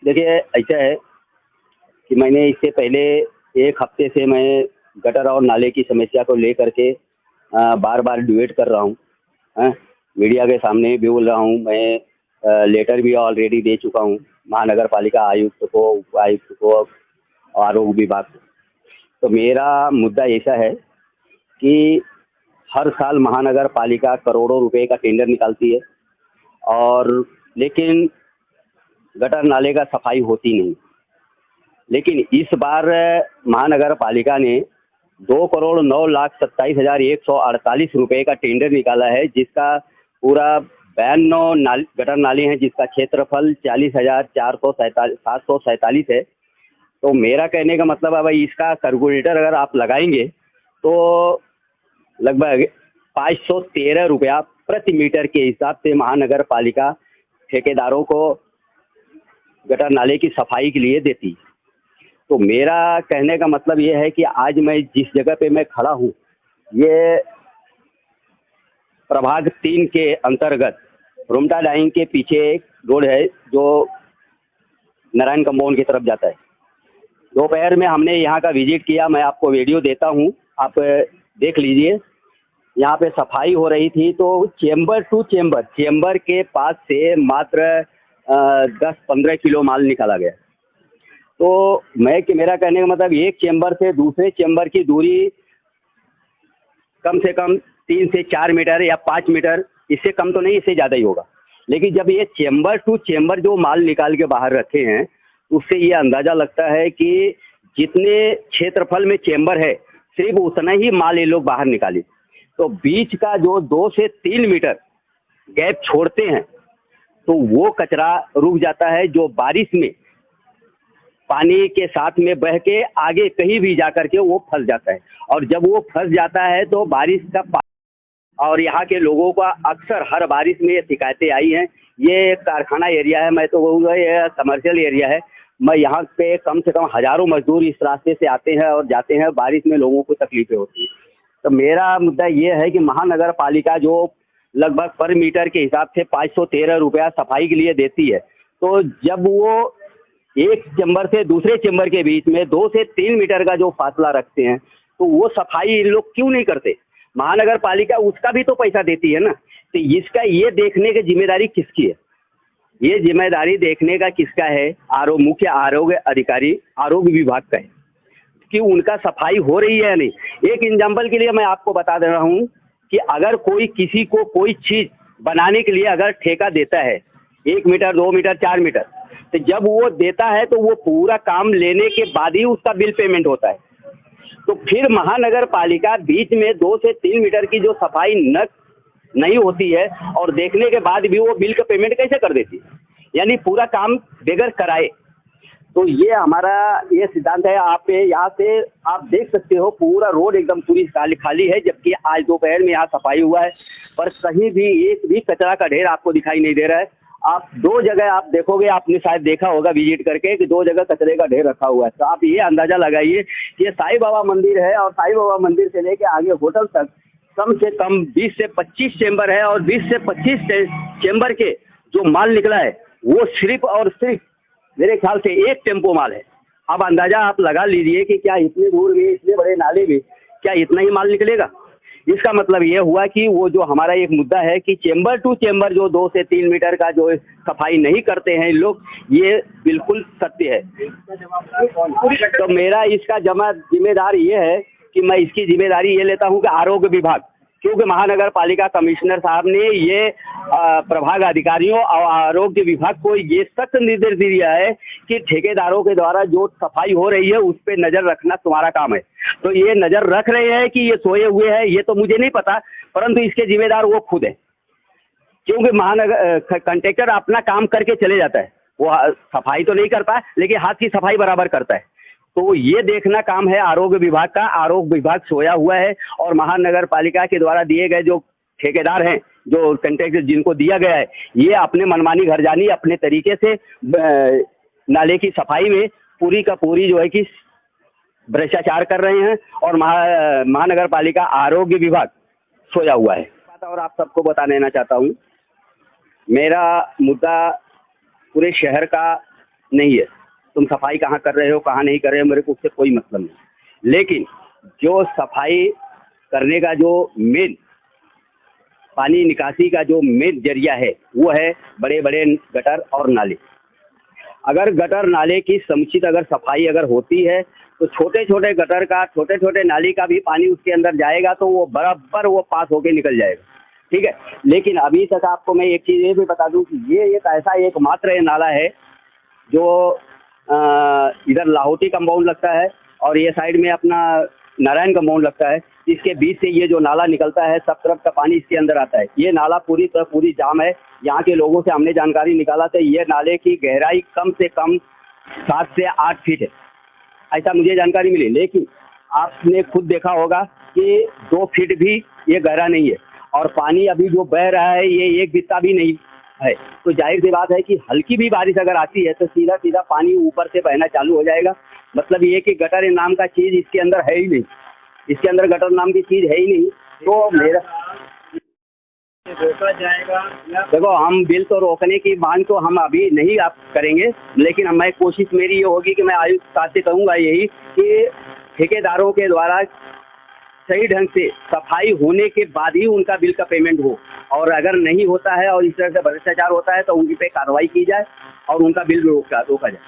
देखिए, ऐसा है कि मैंने इससे पहले 1 हफ्ते से मैं गटर और नाले की समस्या को लेकर के बार-बार डिबेट कर रहा हूँ, हैं? मीडिया के सामने भी बोल रहा हूँ, मैं लेटर भी ऑलरेडी दे चुका हूँ, महानगर पालिका आयुक्त को, उपायुक्त को, आरोग्य विभाग को। तो मेरा मुद्दा ऐसा है कि हर साल महानगर पालिका करोड़ों रुपए का टेंडर निकालती है और लेकिन गटर नाले का सफाई होती नहीं। लेकिन इस बार महानगर पालिका ने 2,09,27,148 रुपए का टेंडर निकाला है, जिसका पूरा 92 गटर नाले हैं, जिसका क्षेत्रफल 40,447 है। तो मेरा कहने का मतलब है भाई, इसका कैलकुलेटर अगर आप लगाएंगे तो लगभग 513 रुपया प्रति मीटर के हिसाब से महानगर पालिका ठेकेदारों को गटर नाले की सफाई के लिए देती। तो मेरा कहने का मतलब ये है कि आज मैं जिस जगह पे मैं खड़ा हूँ, ये प्रभाग 3 के अंतर्गत रुमटा डाइंग के पीछे एक रोड है जो नारायण कंपाउंड की तरफ जाता है। दोपहर में हमने यहाँ का विजिट किया, मैं आपको वीडियो देता हूँ, आप देख लीजिए। यहाँ पे सफाई हो रही थी तो चेंबर टू चेंबर के पास से मात्र 10-15 किलो माल निकाला गया। तो मेरा कहने का मतलब, एक चेंबर से दूसरे चेंबर की दूरी कम से कम 3 से 4 मीटर या 5 मीटर, इससे कम तो नहीं, इससे ज़्यादा ही होगा। लेकिन जब ये चेंबर टू चेंबर जो माल निकाल के बाहर रखे हैं, उससे ये अंदाज़ा लगता है कि जितने क्षेत्रफल में चेंबर है, सिर्फ उतना ही माल ये लोग बाहर निकाले। तो बीच का जो 2 से 3 मीटर गैप छोड़ते हैं, तो वो कचरा रुक जाता है, जो बारिश में पानी के साथ में बह के आगे कहीं भी जा कर के वो फंस जाता है। और जब वो फंस जाता है तो बारिश का और यहाँ के लोगों का अक्सर हर बारिश में ये शिकायतें आई हैं। ये कारखाना एरिया है, मैं तो कहूँगा ये कमर्शियल एरिया है। मैं यहाँ पे कम से कम हज़ारों मजदूर इस रास्ते से आते हैं और जाते हैं, बारिश में लोगों को तकलीफें होती हैं। तो मेरा मुद्दा ये है कि महानगर पालिका जो लगभग पर मीटर के हिसाब से 513 रुपया सफाई के लिए देती है, तो जब वो एक चेंबर से दूसरे चेंबर के बीच में 2 से 3 मीटर का जो फासला रखते हैं, तो वो सफाई इन लोग क्यों नहीं करते? महानगर पालिका उसका भी तो पैसा देती है ना। तो इसका ये देखने की जिम्मेदारी किसकी है? ये जिम्मेदारी देखने का किसका है? मुख्य आरोग्य अधिकारी आरोग्य विभाग का है कि उनका सफाई हो रही है या नहीं। एक एग्जाम्पल के लिए मैं आपको बता दे रहा हूँ कि अगर कोई किसी को कोई चीज़ बनाने के लिए अगर ठेका देता है, 1 मीटर, 2 मीटर, 4 मीटर, तो जब वो देता है तो वो पूरा काम लेने के बाद ही उसका बिल पेमेंट होता है। तो फिर महानगर पालिका बीच में 2 से 3 मीटर की जो सफाई नहीं होती है और देखने के बाद भी वो बिल का पेमेंट कैसे कर देती है? यानी पूरा काम बगैर कराए। तो ये हमारा ये सिद्धांत है। आप यहाँ से आप देख सकते हो, पूरा रोड एकदम पूरी खाली है, जबकि आज दोपहर में यहाँ सफाई हुआ है, पर कहीं भी एक भी कचरा का ढेर आपको दिखाई नहीं दे रहा है। आप 2 जगह आप देखोगे, आपने शायद देखा होगा विजिट करके कि 2 जगह कचरे का ढेर रखा हुआ है। तो आप ये अंदाज़ा लगाइए कि ये साईं बाबा मंदिर है और साईं बाबा मंदिर से लेके आगे होटल तक कम से कम 20 से 25 चेंबर है और 20 से 25 चेंबर के जो माल निकला है वो सिर्फ और सिर्फ मेरे ख्याल से 1 टेम्पो माल है। अब अंदाज़ा आप लगा लीजिए कि क्या इतने दूर में, इतने बड़े नाले में क्या इतना ही माल निकलेगा? इसका मतलब ये हुआ कि वो जो हमारा एक मुद्दा है कि चेंबर टू चेंबर जो 2 से 3 मीटर का जो सफाई नहीं करते हैं लोग, ये बिल्कुल सत्य है। तो मेरा इसका जिम्मेदार ये है कि मैं इसकी जिम्मेदारी ये लेता हूँ कि आरोग्य विभाग, क्योंकि महानगर पालिका कमिश्नर साहब ने ये प्रभाग अधिकारियों और आरोग्य विभाग को ये सख्त निर्देश दिया है कि ठेकेदारों के द्वारा जो सफाई हो रही है उस पर नज़र रखना तुम्हारा काम है। तो ये नज़र रख रहे हैं कि ये सोए हुए हैं, ये तो मुझे नहीं पता, परंतु इसके जिम्मेदार वो खुद है, क्योंकि महानगर कंट्रेक्टर अपना काम करके चले जाता है, वो सफाई तो नहीं करता है लेकिन हाथ की सफाई बराबर करता है। तो ये देखना काम है आरोग्य विभाग का। आरोग्य विभाग सोया हुआ है और महानगर पालिका के द्वारा दिए गए जो ठेकेदार हैं, जो कंट्रैक्ट जिनको दिया गया है, ये अपने मनमानी घरजानी अपने तरीके से नाले की सफाई में पूरी का पूरी जो है कि भ्रष्टाचार कर रहे हैं और महानगर पालिका आरोग्य विभाग सोया हुआ है। और आप सबको बता देना चाहता हूँ, मेरा मुद्दा पूरे शहर का नहीं है, तुम सफाई कहाँ कर रहे हो कहाँ नहीं कर रहे हो, मेरे को उससे कोई मतलब नहीं। लेकिन जो सफाई करने का जो मेन पानी निकासी का जो मेन जरिया है वो है बड़े बड़े गटर और नाले। अगर गटर नाले की समुचित अगर सफाई अगर होती है तो छोटे छोटे गटर का छोटे छोटे नाली का भी पानी उसके अंदर जाएगा तो वो बराबर वो पास होके निकल जाएगा, ठीक है। लेकिन अभी तक आपको मैं एक चीज़ ये भी बता दूं कि ये एक ऐसा एकमात्र ये नाला है जो इधर लाहौटी कंपाउंड लगता है और ये साइड में अपना नारायण कंपाउंड लगता है। इसके बीच से ये जो नाला निकलता है सब तरफ का पानी इसके अंदर आता है। ये नाला पूरी जाम है। यहाँ के लोगों से हमने जानकारी निकाला था, ये नाले की गहराई कम से कम 7 से 8 फीट है, ऐसा मुझे जानकारी मिली। लेकिन आपने खुद देखा होगा कि 2 फीट भी ये गहरा नहीं है और पानी अभी जो बह रहा है ये 1 बित्ता भी नहीं है। तो जाहिर सी बात है कि हल्की भी बारिश अगर आती है तो सीधा सीधा पानी ऊपर से बहना चालू हो जाएगा। मतलब ये कि गटर नाम का चीज़ इसके अंदर है ही नहीं, इसके अंदर गटर नाम की चीज़ है ही नहीं। तो मेरा रोका जाएगा या देखो, हम बिल तो रोकने की मांग तो हम अभी नहीं आप करेंगे, लेकिन मैं कोशिश मेरी ये होगी कि मैं आयुक्त साहब से कहूँगा यही कि ठेकेदारों के द्वारा सही ढंग से सफाई होने के बाद ही उनका बिल का पेमेंट हो, और अगर नहीं होता है और इस तरह से भ्रष्टाचार होता है तो उनकी पे कार्रवाई की जाए और उनका बिल रोका जाए।